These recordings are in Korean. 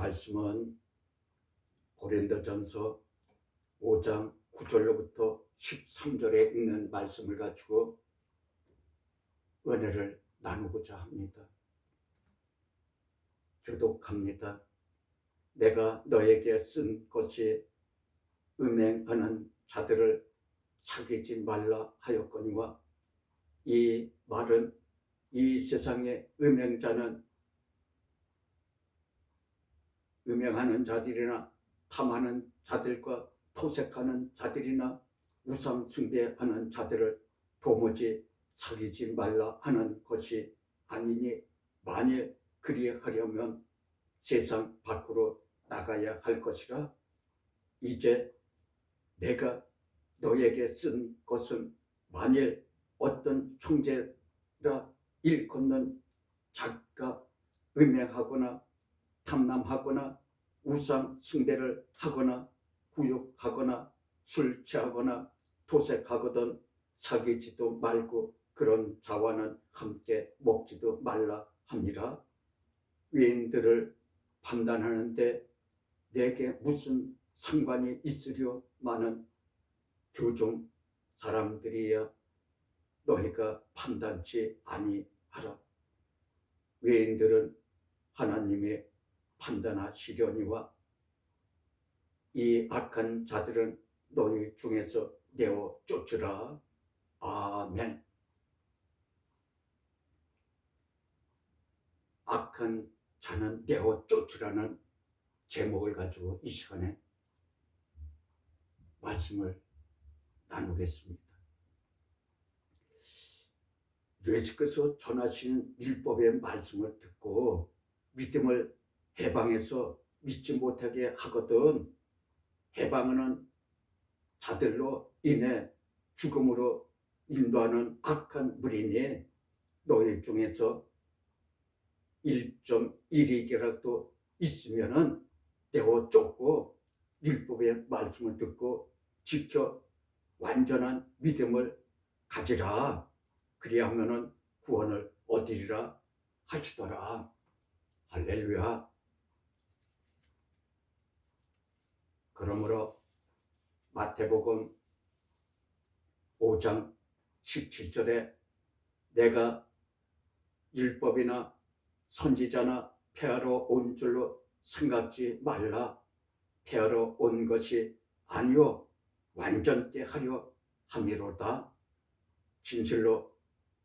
말씀은 고린도전서 5장 9절로부터 13절에 있는 말씀을 가지고 은혜를 나누고자 합니다. 교독합니다. 내가 너에게 쓴 것이 음행하는 자들을 사귀지 말라 하였거니와 이 말은 이 세상의 음행하는 자들이나 탐하는 자들과 토색하는 자들이나 우상 숭배하는 자들을 도무지 사귀지 말라 하는 것이 아니니 만일 그리하려면 세상 밖으로 나가야 할 것이라. 이제 내가 너에게 쓴 것은 만일 어떤 형제라 일컫는 자가 음행하거나 탐남하거나 우상 숭배를 하거나 구욕하거나 술 취하거나 도색하거든 사귀지도 말고 그런 자와는 함께 먹지도 말라 함이라. 외인들을 판단하는데 내게 무슨 상관이 있으려마는 교종 사람들이야 너희가 판단치 아니하라. 외인들은 하나님이 판단하시려니와 이 악한 자들은 너희 중에서 내어 쫓으라. 아멘. 악한 자는 내어 쫓으라는 제목을 가지고 이 시간에 말씀을 나누겠습니다. 예수께서 전하신 율법의 말씀을 듣고 믿음을 해방해서 믿지 못하게 하거든 해방하는 자들로 인해 죽음으로 인도하는 악한 무리니 너희 중에서 1.1이라도 있으면은 내어 쫓고 율법의 말씀을 듣고 지켜 완전한 믿음을 가지라. 그리하면은 구원을 얻으리라 하시더라. 할렐루야. 그러므로 마태복음 5장 17절에 내가 율법이나 선지자나 폐하러 온 줄로 생각지 말라. 폐하러 온 것이 아니요 완전케 하려 함이로다. 진실로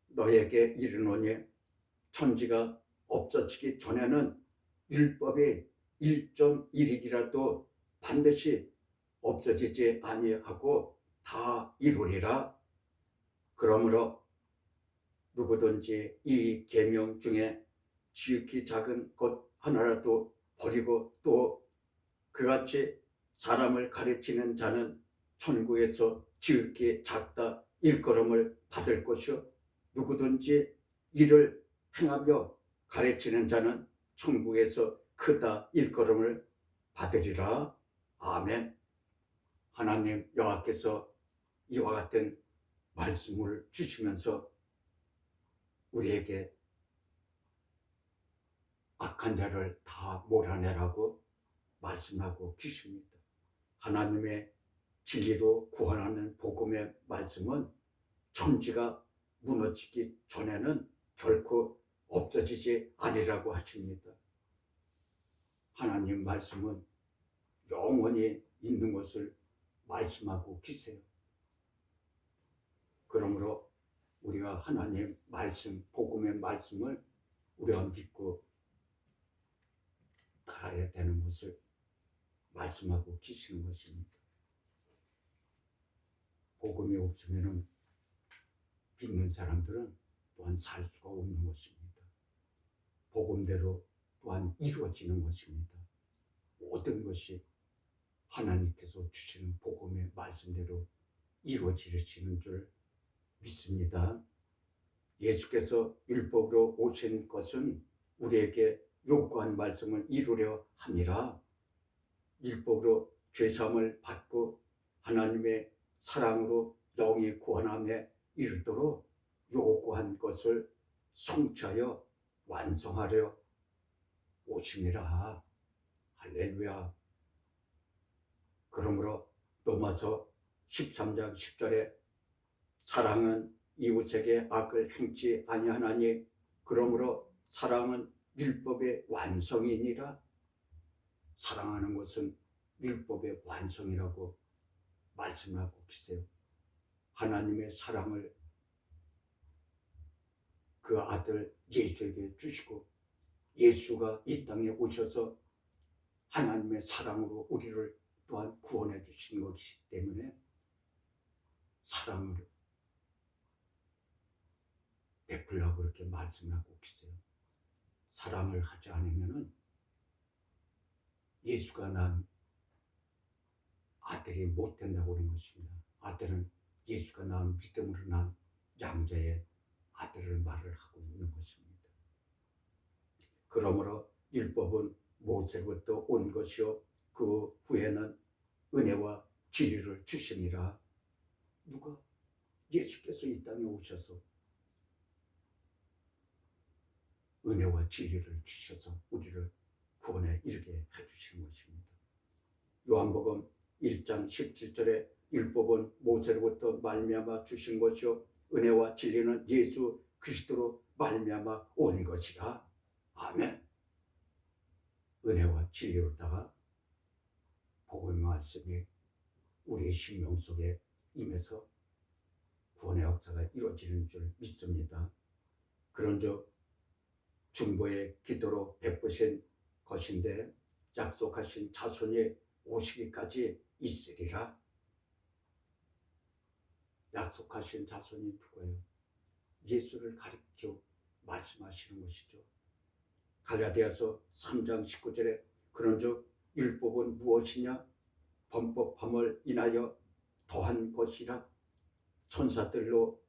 너에게 이르노니 천지가 없어지기 전에는 율법이 1.1이라도 반드시 없어지지 아니하고 다 이루리라. 그러므로 누구든지 이 계명 중에 지극히 작은 것 하나라도 버리고 또 그같이 사람을 가르치는 자는 천국에서 지극히 작다 일컬음을 받을 것이요 누구든지 이를 행하며 가르치는 자는 천국에서 크다 일컬음을 받으리라. 아멘. 하나님 여호와께서 이와 같은 말씀을 주시면서 우리에게 악한 자를 다 몰아내라고 말씀하고 계십니다. 하나님의 진리로 구원하는 복음의 말씀은 천지가 무너지기 전에는 결코 없어지지 아니라고 하십니다. 하나님 말씀은 영원히 있는 것을 말씀하고 계세요. 그러므로 우리가 하나님 말씀, 복음의 말씀을 우리가 믿고 따라야 되는 것을 말씀하고 계시는 것입니다. 복음이 없으면 믿는 사람들은 또한 살 수가 없는 것입니다. 복음대로 또한 이루어지는 것입니다. 모든 것이 하나님께서 주시는 복음의 말씀대로 이루어지시는 줄 믿습니다. 예수께서 율법으로 오신 것은 우리에게 요구한 말씀을 이루려 함이라. 율법으로 죄사함을 받고 하나님의 사랑으로 영이 구원함에 이르도록 요구한 것을 성취하여 완성하려 오심이라. 할렐루야. 그러므로 로마서 13장 10절에 사랑은 이웃에게 악을 행치 아니하나니 그러므로 사랑은 율법의 완성이니라. 사랑하는 것은 율법의 완성이라고 말씀하고 계세요. 하나님의 사랑을 그 아들 예수에게 주시고 예수가 이 땅에 오셔서 하나님의 사랑으로 우리를 또한 구원해 주신 것이기 때문에 사랑을 베풀라고 그렇게 말씀하고 계세요. 사랑을 하지 않으면은 예수가 난 아들이 못 된다고 그런 것입니다. 아들은 예수가 낳은 믿음으로 난 양자의 아들을 말을 하고 있는 것입니다. 그러므로 율법은 모세부터 온 것이요 그 후에는 은혜와 진리를 주시니라. 누가? 예수께서 이 땅에 오셔서 은혜와 진리를 주셔서 우리를 구원에 이르게 해주시는 것입니다. 요한복음 1장 17절에 율법은 모세로부터 말미암아 주신 것이요 은혜와 진리는 예수 그리스도로 말미암아 온 것이라. 아멘. 은혜와 진리로다가 복음의 말씀이 우리의 심령 속에 임해서 구원의 역사가 이루어지는 줄 믿습니다. 그런즉 중보의 기도로 베푸신 것인데 약속하신 자손이 오시기까지 있으리라. 약속하신 자손이 누구예요? 예수를 가리켜 말씀하시는 것이죠. 갈라디아서 3장 19절에 그런즉 율법은 무엇이냐? 범법함을 인하여 더한 것이라. 천사들로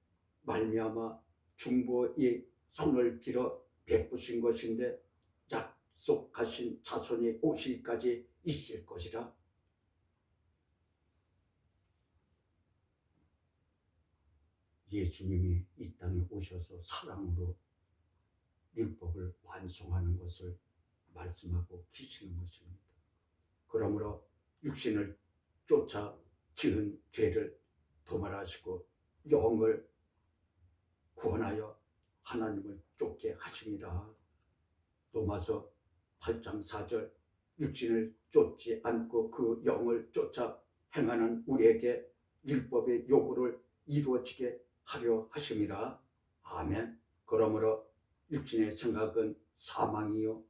말미암아 중보의 손을 빌어 베푸신 것인데 약속하신 자손이 오시기까지 있을 것이라. 예수님이 이 땅에 오셔서 사랑으로 율법을 완성하는 것을 말씀하고 계시는 것입니다. 그러므로 육신을 쫓아 지은 죄를 도말하시고 영을 구원하여 하나님을 쫓게 하십니다. 로마서 8장 4절 육신을 쫓지 않고 그 영을 쫓아 행하는 우리에게 율법의 요구를 이루어지게 하려 하심이라. 아멘. 그러므로 육신의 생각은 사망이요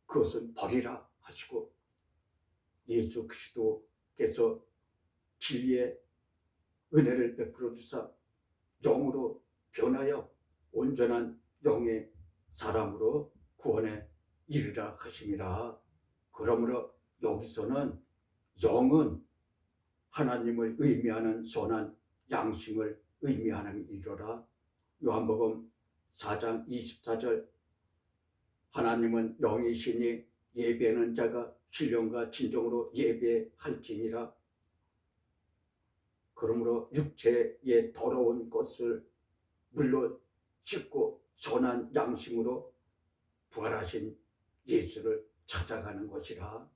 그것은 버리라 하시고 예수 그리스도께서 진리의 은혜를 베풀어 주사 영으로 변하여 온전한 영의 사람으로 구원에 이르라 하심이라. 그러므로 여기서는 영은 하나님을 의미하는 선한 양심을 의미하는 이로라. 요한복음 4장 24절 하나님은 영이시니 예배하는 자가 신령과 진정으로 예배할지니라. 그러므로 육체의 더러운 것을 물로 씻고 선한 양심으로 부활하신 예수를 찾아가는 것이라.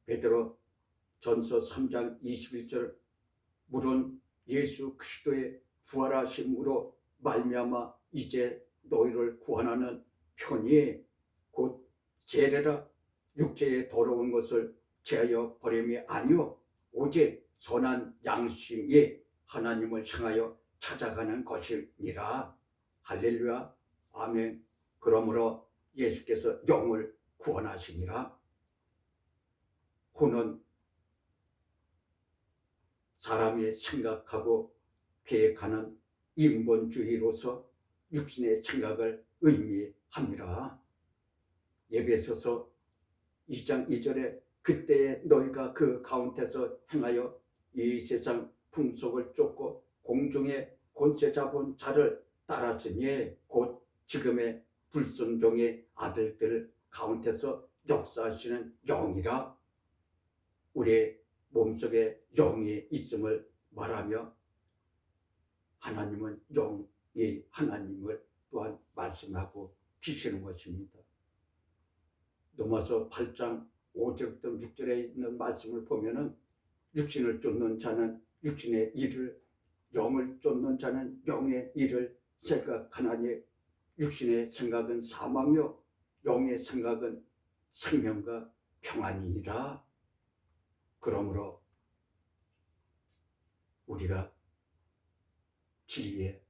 베드로 전서 3장 21절 물은 예수 그리스도의 부활하심으로 말미암아 이제 너희를 구원하는 편이 곧 제례라. 육체의 더러운 것을 제하여 버림이 아니오 오직 선한 양심이 하나님을 향하여 찾아가는 것이니라. 할렐루야. 아멘. 그러므로 예수께서 영을 구원하시니라. 혼은 사람이 생각하고 계획하는 인본주의로서 육신의 생각을 의미합니다. 에베소서 2장 2절에 그때에 너희가 그 가운데서 행하여 이 세상 풍속을 쫓고 공중의 권세 잡은 자를 따랐으니 곧 지금의 불순종의 아들들 가운데서 역사하시는 영이라. 우리의 몸속에 영이 있음을 말하며 하나님은 영이 하나님을 또한 말씀하고 계시는 것입니다. 로마서 8장 5절부터 6절에 있는 말씀을 보면은 육신을 쫓는 자는 육신의 일을, 영을 쫓는 자는 영의 일을 생각하나니 육신의 생각은 사망이요 영의 생각은 생명과 평안이니라. 그러므로 우리가 진리의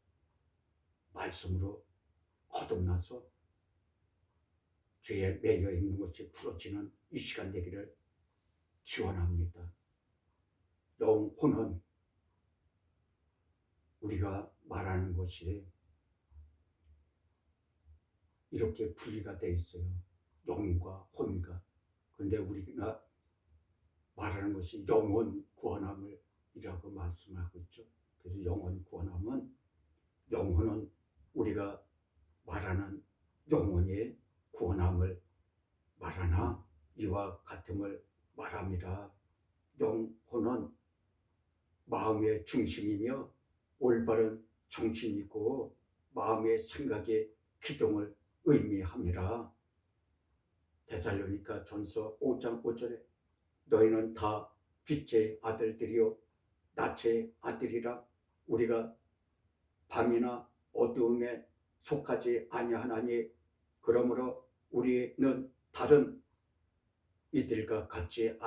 말씀으로 거듭나서 죄에 매여 있는 것이 풀어지는 이 시간 되기를 기원합니다. 영혼은 우리가 말하는 것이 이렇게 분리가 되어 있어요. 영과 혼과. 그런데 우리가 말하는 것이 영혼 구원함을 이라고 말씀하고 있죠. 그래서 영혼 구원함은, 영혼은 우리가 말하는 영혼의 구원함을 말하나 이와 같음을 말합니다. 영혼은 마음의 중심이며 올바른 정신이고 마음의 생각의 기동을 의미합니다. 데살로니가 전서 5장 5절에 너희는 다 빛의 아들들이요 낮의 아들이라. 우리가 밤이나 어두움에 속하지 아니하나니 그러므로 우리는 다른 이들과 같지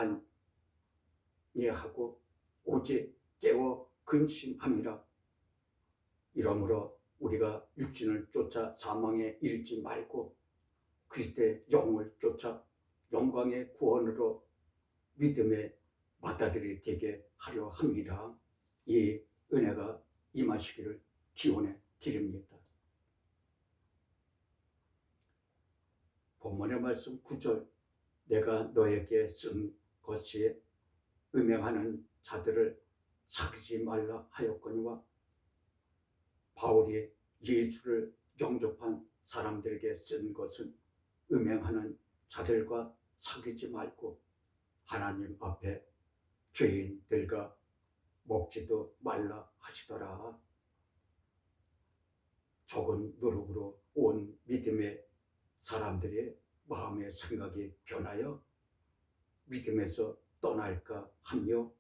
아니하고 오직 깨워 근심함이라. 이러므로 우리가 육신을 쫓아 사망에 이르지 말고 그리스도의 영을 쫓아 영광의 구원으로 믿음의 맏아들이 되게 하려 합니다. 이 은혜가 임하시기를 기원해 드립니다. 본문의 말씀 9절, 내가 너에게 쓴 것이 음행하는 자들을 사귀지 말라 하였거니와, 바울이 예수를 영접한 사람들에게 쓴 것은 음행하는 자들과 사귀지 말고 하나님 앞에 죄인들과 먹지도 말라 하시더라. 적은 노력으로 온 믿음의 사람들의 마음의 생각이 변하여 믿음에서 떠날까 하며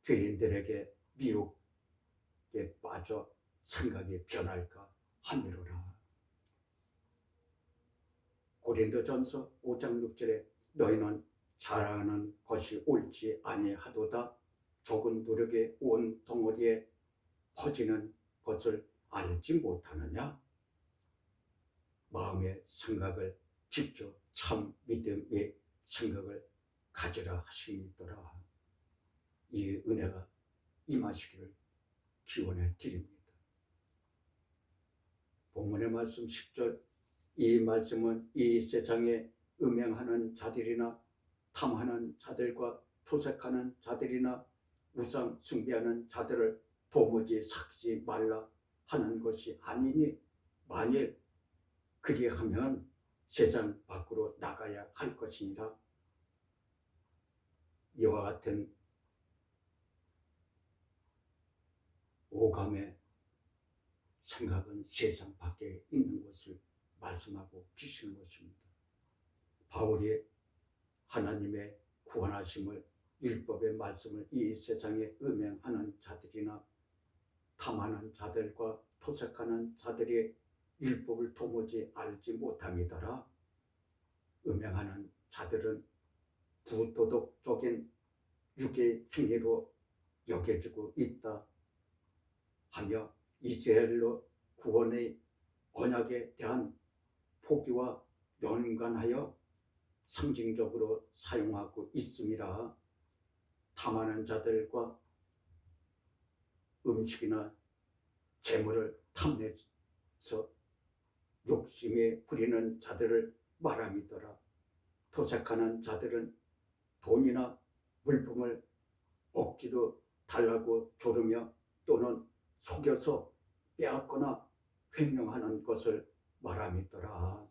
죄인들에게 미혹에 빠져 생각이 변할까 함이로라. 고린도전서 5장 6절에 너희는 잘하는 것이 옳지 아니하도다. 적은 노력에 온 덩어리에 퍼지는 것을 알지 못하느냐. 마음의 생각을 직접 참 믿음의 생각을 가지라 하시더라. 이 은혜가 임하시기를 기원해 드립니다. 본문의 말씀 10절, 이 말씀은 이 세상에 음행하는 자들이나 탐하는 자들과 토색하는 자들이나 우상 숭배하는 자들을 도무지 사귀지 말라 하는 것이 아니니 만일 그리하면 세상 밖으로 나가야 할 것이니라. 이와 같은 오감의 생각은 세상 밖에 있는 것을 말씀하고 계시는 것입니다. 바울이 하나님의 구원하심을, 율법의 말씀을 이 세상에 음행하는 자들이나 탐하는 자들과 토색하는 자들이 율법을 도무지 알지 못함이더라. 음행하는 자들은 부도덕적인 육의 행위로 여겨지고 있다 하며 이스라엘로 구원의 언약에 대한 포기와 연관하여 상징적으로 사용하고 있습니다. 탐하는 자들과 음식이나 재물을 탐내서 욕심에 부리는 자들을 말함이더라. 토색하는 자들은 돈이나 물품을 억지로 달라고 조르며 또는 속여서 빼앗거나 횡령하는 것을 말함이더라.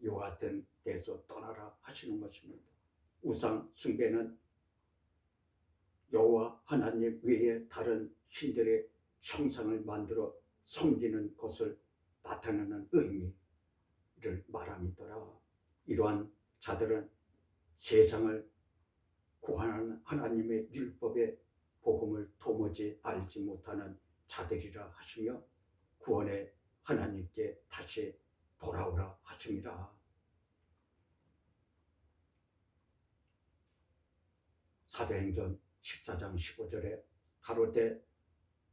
이와 같은 데서 떠나라 하시는 것입니다. 우상 숭배는 여호와 하나님 외에 다른 신들의 형상을 만들어 섬기는 것을 나타내는 의미를 말함이더라. 이러한 자들은 세상을 구하는 하나님의 율법의 복음을 도무지 알지 못하는 자들이라 하시며 구원의 하나님께 다시 돌아오라 하십니다. 사도행전 14장 15절에 가로되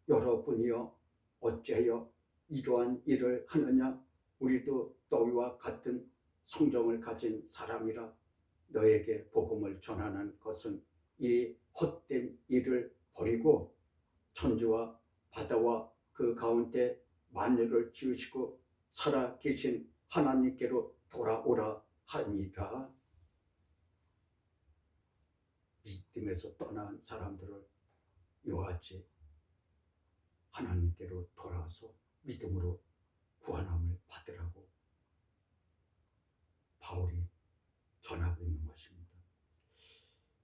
여러분이여 어찌하여 이러한 일을 하느냐? 우리도 너희와 같은 성정을 가진 사람이라. 너에게 복음을 전하는 것은 이 헛된 일을 버리고 천지와 바다와 그 가운데 만유를 지으시고 살아 계신 하나님께로 돌아오라 하니라. 믿음에서 떠난 사람들을 요하지 하나님께로 돌아와서 믿음으로 구원함을 받으라고 바울이 전하고 있는 것입니다.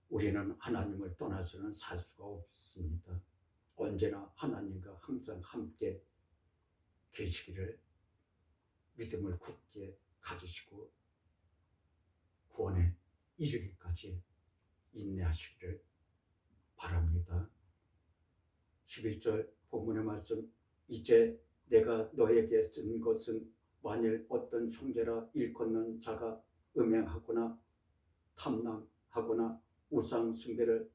우리는 하나님을 떠나서는 살 수가 없습니다. 언제나 하나님과 항상 함께 계시기를 믿음을 굳게 가지시고 구원에 이르기까지 인내하시기를 바랍니다. 11절 본문의 말씀, 이제 내가 너에게 쓴 것은 만일 어떤 형제라 일컫는 자가 음행하거나 탐남하거나 우상 숭배를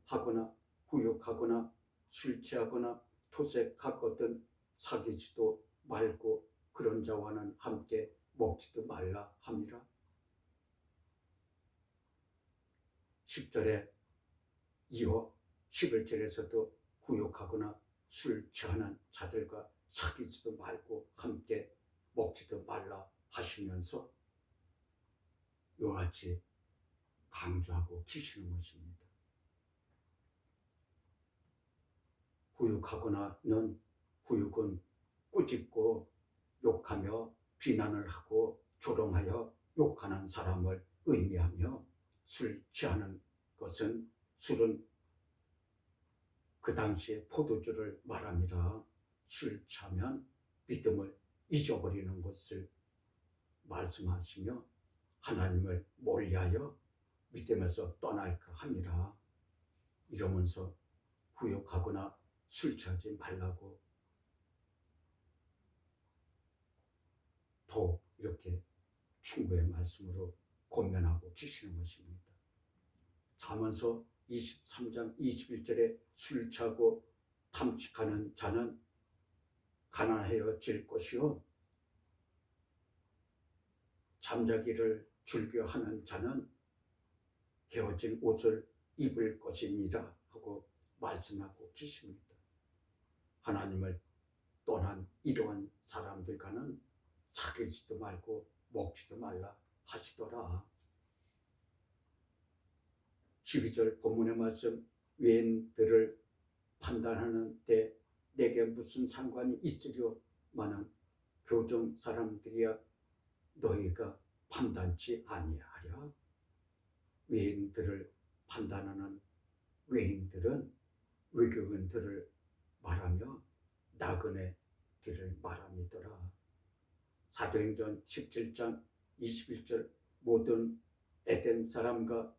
하거나 구욕하거나 술 취하거나 토색하거든 사귀지도 말고 그런 자와는 함께 먹지도 말라 함이라. 10절에 이어 11절에서도 구욕하거나 술 취하는 자들과 사귀지도 말고 함께 먹지도 말라 하시면서 이와같이 강조하고 계시는 것입니다. 구욕하거나는 구욕은 꾸짖고 욕하며 비난을 하고 조롱하여 욕하는 사람을 의미하며 술 취하는 것은 술은 그 당시에 포도주를 말합니다. 술 취하면 믿음을 잊어버리는 것을 말씀하시며 하나님을 멀리하여 믿음에서 떠날까 합니다. 이러면서 구욕하거나 술 취하지 말라고 더 이렇게 충고의 말씀으로 권면하고 계시는 것입니다. 잠언서 23장 21절에 술 취하고 탐식하는 자는 가난해질 것이요 잠자기를 즐겨하는 자는 헤어진 옷을 입을 것입니다 하고 말씀하고 계십니다. 하나님을 떠난 이러한 사람들과는 사귀지도 말고 먹지도 말라 하시더라. 12절 본문의 말씀, 외인들을 판단하는 데 내게 무슨 상관이 있으려마는 교정 사람들이야 너희가 판단치 아니하랴. 외인들을 판단하는 외인들은 외교인들을 말하며 나그네들을 말합니더라. 사도행전 17장 21절 모든 에덴 사람과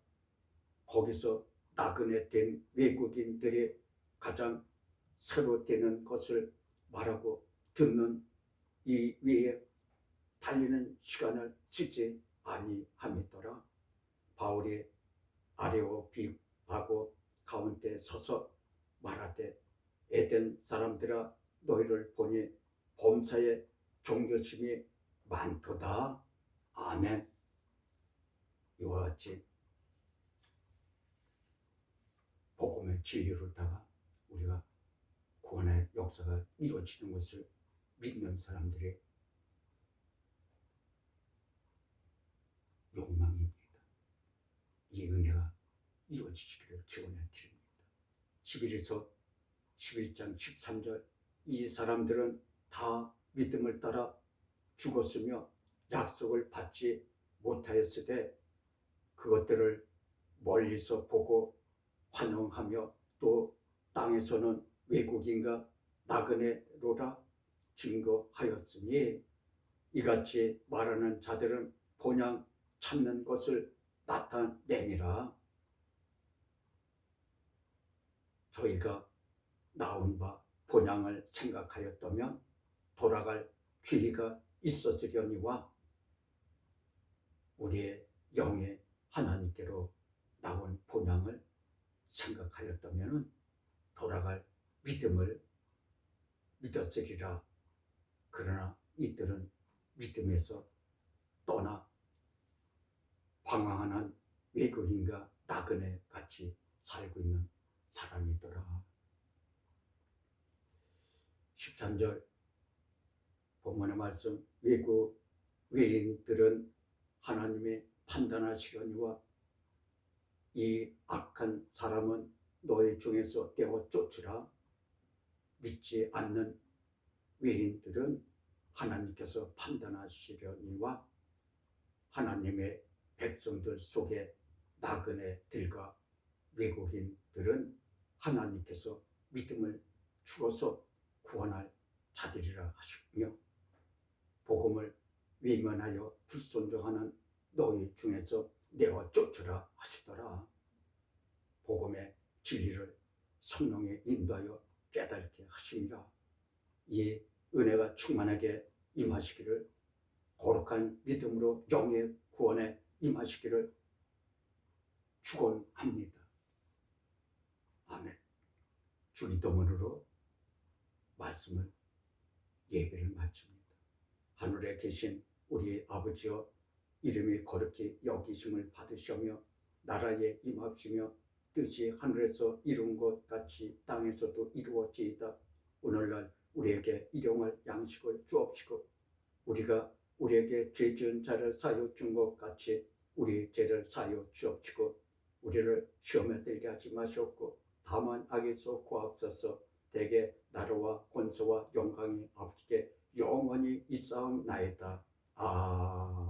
거기서 나그네 된 외국인들이 가장 새로 되는 것을 말하고 듣는 이 위에 달리는 시간을 쓰지 아니함이더라. 바울이 아레오비하고 가운데 서서 말하되 에덴 사람들아 너희를 보니 범사에 종교심이 많도다. 아멘. 이와 같이 복음의 진리로다가 우리가 구원의 역사가 이루어지는 것을 믿는 사람들의 욕망입니다. 이 은혜가 이루어지기를 기원해 드립니다. 11에서 11장 13절 이 사람들은 다 믿음을 따라 죽었으며 약속을 받지 못하였으되 그것들을 멀리서 보고 환영하며 또 땅에서는 외국인과 나그네로라 증거하였으니 이같이 말하는 자들은 본향 찾는 것을 나타내니라. 저희가 나온 바 본향을 생각하였다면 돌아갈 길이가 있었으려니와 우리의 영의 하나님께로 나온 본향을 생각하였다면 돌아갈 믿음을 믿었으리라. 그러나 이들은 믿음에서 떠나 방황하는 외국인과 나그네 같이 살고 있는 사람이더라. 13절 본문의 말씀, 외국 외인들은 하나님의 판단하시려니와 이 악한 사람은 너희 중에서 떼어 쫓으라. 믿지 않는 외인들은 하나님께서 판단하시려니와 하나님의 백성들 속에 나그네들과 외국인들은 하나님께서 믿음을 주어서 구원할 자들이라 하시며 복음을 외면하여 불순종하는 너희 중에서 내어 쫓으라 하시더라. 복음의 진리를 성령에 인도하여 깨닫게 하십니다. 이 은혜가 충만하게 임하시기를, 거룩한 믿음으로 영의 구원에 임하시기를 축원합니다. 아멘. 주기도문으로 말씀을 예배를 마칩니다. 하늘에 계신 우리 아버지여, 이름이 거룩히 여기심을 받으시며 나라에 임하시며 뜻이 하늘에서 이룬 것 같이 땅에서도 이루어지이다. 오늘날 우리에게 일용할 양식을 주옵시고 우리가 우리에게 죄 지은 자를 사하여 준 것 같이 우리 죄를 사하여 주옵시고 우리를 시험에 들게 하지 마시옵고 다만 악에서 구하옵소서. 대개 나라와 권세와 영광이 아버지께 영원히 있사옵나이다. 아멘.